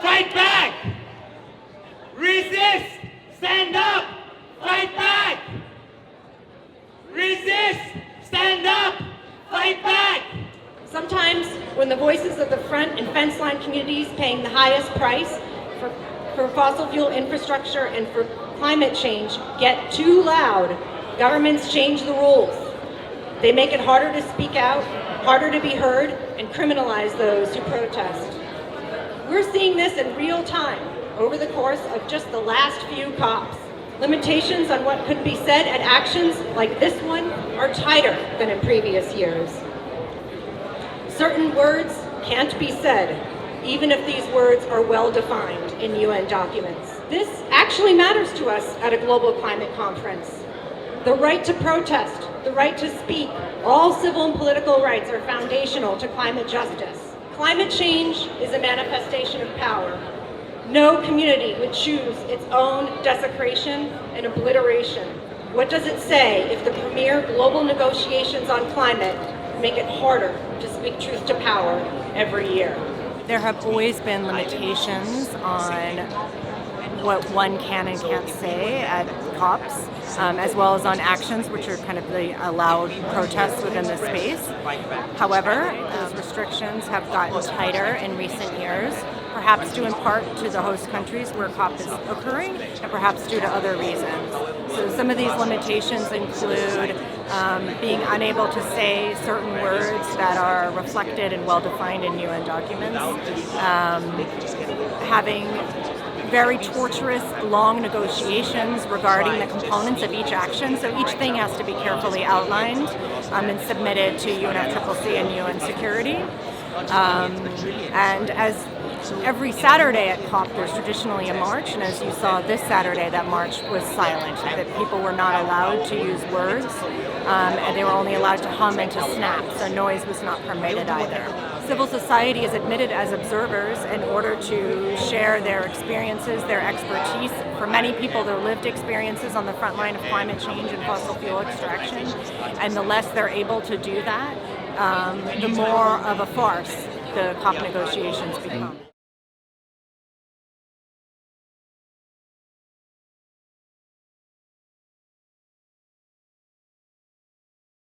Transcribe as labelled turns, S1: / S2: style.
S1: fight back. Resist, stand up, fight back. Resist, stand up, fight back.
S2: Sometimes when the voices of the front and fence line communities paying the highest price for fossil fuel infrastructure and for climate change get too loud, governments change the rules. They make it harder to speak out, harder to be heard, and criminalize those who protest. We're seeing this in real time over the course of just the last few COPs. Limitations on what could be said at actions like this one are tighter than in previous years. Certain words can't be said, even if these words are well defined in UN documents. This actually matters to us at a global climate conference. The right to protest, the right to speak, all civil and political rights are foundational to climate justice. Climate change is a manifestation of power. No community would choose its own desecration and obliteration. What does it say if the premier global negotiations on climate make it harder to speak truth to power every year?
S3: There have always been limitations on what one can and can't say at COPs, as well as on actions, which are kind of the allowed protests within the space. However, those restrictions have gotten tighter in recent years, perhaps due in part to the host countries where COP is occurring, and perhaps due to other reasons. So some of these limitations include being unable to say certain words that are reflected and well-defined in UN documents, having very torturous, long negotiations regarding the components of each action. So each thing has to be carefully outlined and submitted to UNFCCC and UN Security. And as every Saturday at COP, there's traditionally a march, and as you saw this Saturday, that march was silent, that people were not allowed to use words, and they were only allowed to hum and to snap, so noise was not permitted either. Civil society is admitted as observers in order to share their experiences, their expertise. For many people, their lived experiences on the front line of climate change and fossil fuel extraction, and the less they're able to do that, the more of a farce the COP negotiations become.